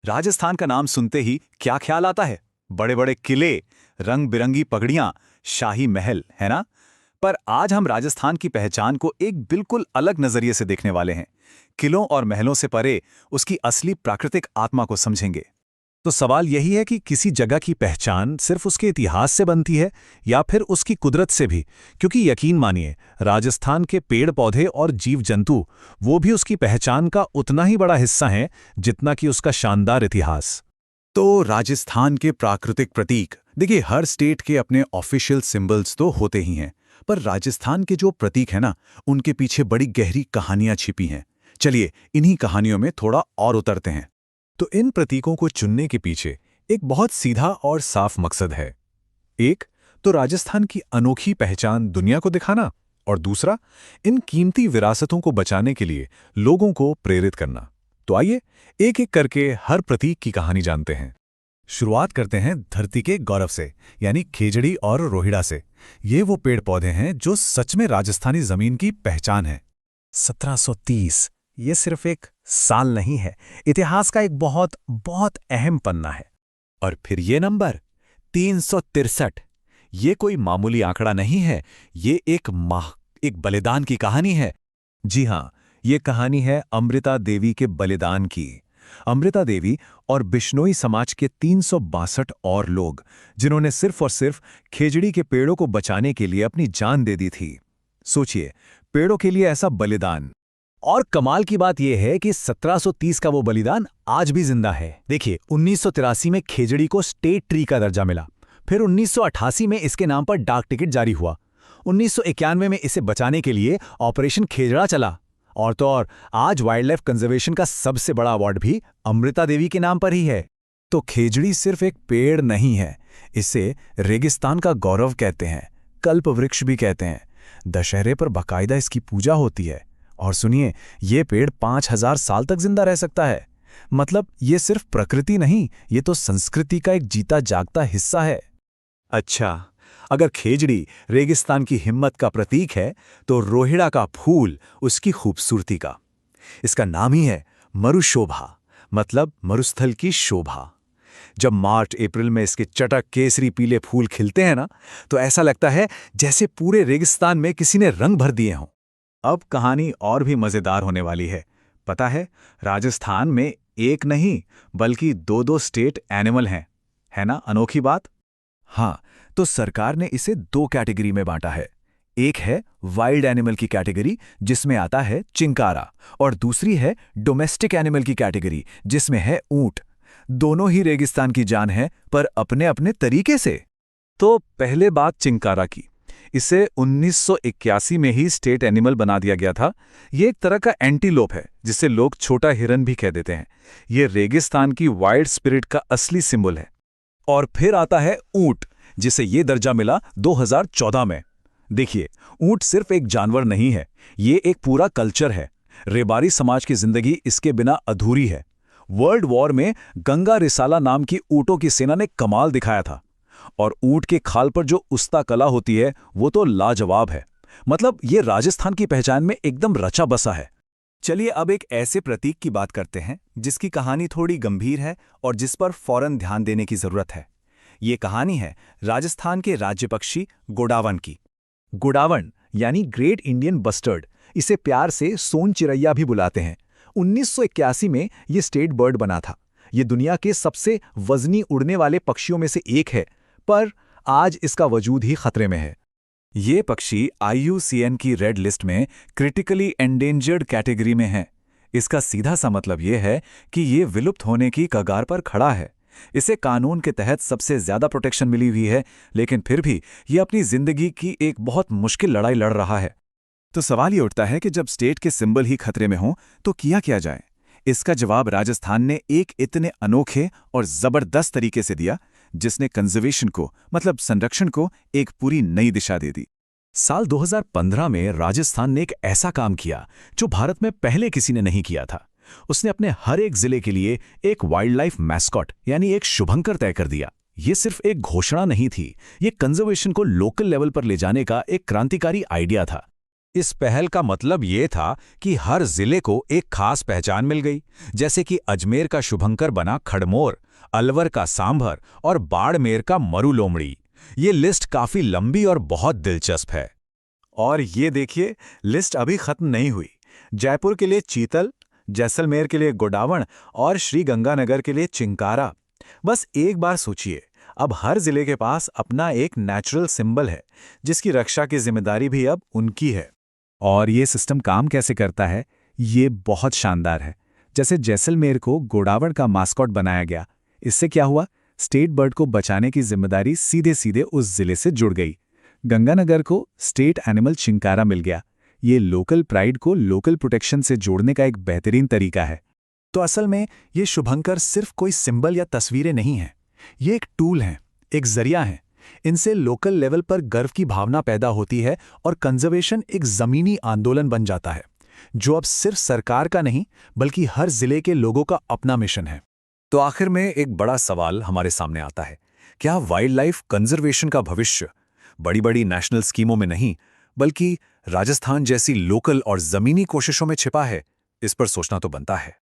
राजस्थान का नाम सुनते ही क्या ख्याल आता है? बड़े बड़े किले, रंग बिरंगी पगड़ियां, शाही महल, है ना? पर आज हम राजस्थान की पहचान को एक बिल्कुल अलग नजरिए से देखने वाले हैं। किलों और महलों से परे उसकी असली प्राकृतिक आत्मा को समझेंगे। तो सवाल यही है कि किसी जगह की पहचान सिर्फ उसके इतिहास से बनती है या फिर उसकी कुदरत से भी। क्योंकि यकीन मानिए, राजस्थान के पेड़ पौधे और जीव जंतु वो भी उसकी पहचान का उतना ही बड़ा हिस्सा हैं जितना कि उसका शानदार इतिहास। तो राजस्थान के प्राकृतिक प्रतीक, देखिए, हर स्टेट के अपने ऑफिशियल सिंबल्स तो होते ही हैं, पर राजस्थान के जो प्रतीक हैं ना, उनके पीछे बड़ी गहरी कहानियां छिपी हैं। चलिए इन्हीं कहानियों में थोड़ा और उतरते हैं। तो इन प्रतीकों को चुनने के पीछे एक बहुत सीधा और साफ मकसद है। एक तो राजस्थान की अनोखी पहचान दुनिया को दिखाना, और दूसरा इन कीमती विरासतों को बचाने के लिए लोगों को प्रेरित करना। तो आइए एक एक करके हर प्रतीक की कहानी जानते हैं। शुरुआत करते हैं धरती के गौरव से, यानी खेजड़ी और रोहिड़ा से। ये वो पेड़ पौधे हैं जो सच में राजस्थानी जमीन की पहचान है। 1730 ये सिर्फ एक साल नहीं है, इतिहास का एक बहुत बहुत अहम पन्ना है। और फिर ये नंबर 363, ये कोई मामूली आंकड़ा नहीं है, ये एक बलिदान की कहानी है। जी हाँ, ये कहानी है अमृता देवी के बलिदान की। अमृता देवी और बिश्नोई समाज के 362 और लोग, जिन्होंने सिर्फ और सिर्फ खेजड़ी के पेड़ों को बचाने के लिए अपनी जान दे दी थी। सोचिए, पेड़ों के लिए ऐसा बलिदान। और कमाल की बात यह है कि 1730 का वो बलिदान आज भी जिंदा है। देखिए, 1983 में खेजड़ी को स्टेट ट्री का दर्जा मिला। फिर 1988 में इसके नाम पर डाक टिकट जारी हुआ। 1991 में इसे बचाने के लिए ऑपरेशन खेजड़ा चला। और तो और आज वाइल्ड लाइफ कंजर्वेशन का सबसे बड़ा अवार्ड भी अमृता देवी के नाम पर ही है। तो खेजड़ी सिर्फ एक पेड़ नहीं है, इसे रेगिस्तान का गौरव कहते हैं, कल्प वृक्ष भी कहते हैं। दशहरे पर बाकायदा इसकी पूजा होती है। और सुनिए, ये पेड़ 5000 साल तक जिंदा रह सकता है। मतलब ये सिर्फ प्रकृति नहीं, ये तो संस्कृति का एक जीता जागता हिस्सा है। अच्छा, अगर खेजड़ी रेगिस्तान की हिम्मत का प्रतीक है, तो रोहिड़ा का फूल उसकी खूबसूरती का। इसका नाम ही है मरुशोभा, मतलब मरुस्थल की शोभा। जब मार्च अप्रैल में इसके चटक केसरी पीले फूल खिलते हैं ना, तो ऐसा लगता है जैसे पूरे रेगिस्तान में किसी ने रंग भर दिए हों। अब कहानी और भी मजेदार होने वाली है। पता है, राजस्थान में एक नहीं बल्कि दो स्टेट एनिमल हैं। है ना अनोखी बात? हाँ, तो सरकार ने इसे 2 कैटेगरी में बांटा है। एक है वाइल्ड एनिमल की कैटेगरी, जिसमें आता है चिंकारा, और दूसरी है डोमेस्टिक एनिमल की कैटेगरी, जिसमें है ऊंट। दोनों ही रेगिस्तान की जान है, पर अपने अपने तरीके से। तो पहले बात चिंकारा की। इसे 1981 में ही स्टेट एनिमल बना दिया गया था। ये एक तरह का एंटीलोप है, जिसे लोग छोटा हिरन भी कह देते हैं। ये रेगिस्तान की वाइल्ड स्पिरिट का असली सिंबल है। और फिर आता है ऊंट, जिसे ये दर्जा मिला 2014 में। देखिए, ऊंट सिर्फ एक जानवर नहीं है, ये एक पूरा कल्चर है। रेबारी समाज की जिंदगी इसके बिना अधूरी है। वर्ल्ड वॉर में गंगा रिसाला नाम की ऊंटों की सेना ने कमाल दिखाया था। और ऊंट के खाल पर जो उस्ता कला होती है, वो तो लाजवाब है। मतलब ये राजस्थान की पहचान में एकदम रचा बसा है। चलिए अब एक ऐसे प्रतीक की बात करते हैं जिसकी कहानी थोड़ी गंभीर है और जिस पर फौरन ध्यान देने की जरूरत है। ये कहानी है राजस्थान के राज्य पक्षी गोडावण की। गोडावण यानी ग्रेट इंडियन बस्टर्ड, इसे प्यार से सोन चिरैया भी बुलाते हैं। 1981 में ये स्टेट बर्ड बना था। ये दुनिया के सबसे वजनी उड़ने वाले पक्षियों में से एक है, पर आज इसका वजूद ही खतरे में है। ये पक्षी IUCN की रेड लिस्ट में क्रिटिकली एंडेंजर्ड कैटेगरी में है। इसका सीधा सा मतलब ये है कि ये विलुप्त होने की कगार पर खड़ा है। इसे कानून के तहत सबसे ज्यादा प्रोटेक्शन मिली हुई है, लेकिन फिर भी ये अपनी जिंदगी की एक बहुत मुश्किल लड़ाई लड़ रहा है। तो सवाल ये उठता है कि जब स्टेट के सिंबल ही खतरे में हों, तो किया जाए? इसका जवाब राजस्थान ने एक इतने अनोखे और जबरदस्त तरीके से दिया, जिसने कंजर्वेशन को, मतलब संरक्षण को, एक पूरी नई दिशा दे दी। साल 2015 में राजस्थान ने एक ऐसा काम किया जो भारत में पहले किसी ने नहीं किया था। उसने अपने हर एक जिले के लिए एक वाइल्ड लाइफ मैस्कॉट, यानी एक शुभंकर तय कर दिया। ये सिर्फ एक घोषणा नहीं थी, ये कंजर्वेशन को लोकल लेवल पर ले जाने का एक क्रांतिकारी आइडिया था। इस पहल का मतलब ये था कि हर जिले को एक खास पहचान मिल गई, जैसे कि अजमेर का शुभंकर बना खड़मोर, अलवर का सांभर और बाड़मेर का मरु लोमड़ी। ये लिस्ट काफी लंबी और बहुत दिलचस्प है। और ये देखिए, लिस्ट अभी खत्म नहीं हुई। जयपुर के लिए चीतल, जैसलमेर के लिए गोडावण और श्रीगंगानगर के लिए चिंकारा। बस एक बार सोचिए, अब हर जिले के पास अपना एक नेचुरल सिंबल है, जिसकी रक्षा की जिम्मेदारी भी अब उनकी है। और ये सिस्टम काम कैसे करता है, ये बहुत शानदार है। जैसे जैसलमेर को गोडावण का मास्कॉट बनाया गया, इससे क्या हुआ, स्टेट बर्ड को बचाने की जिम्मेदारी सीधे सीधे उस जिले से जुड़ गई। गंगानगर को स्टेट एनिमल चिंकारा मिल गया। ये लोकल प्राइड को लोकल प्रोटेक्शन से जोड़ने का एक बेहतरीन तरीका है। तो असल में ये शुभंकर सिर्फ कोई सिंबल या तस्वीरें नहीं हैं, ये एक टूल हैं, एक जरिया है। इनसे लोकल लेवल पर गर्व की भावना पैदा होती है और कंजर्वेशन एक जमीनी आंदोलन बन जाता है, जो अब सिर्फ सरकार का नहीं बल्कि हर जिले के लोगों का अपना मिशन है। तो आखिर में एक बड़ा सवाल हमारे सामने आता है, क्या वाइल्ड लाइफ कंजर्वेशन का भविष्य बड़ी बड़ी नेशनल स्कीमों में नहीं बल्कि राजस्थान जैसी लोकल और जमीनी कोशिशों में छिपा है? इस पर सोचना तो बनता है।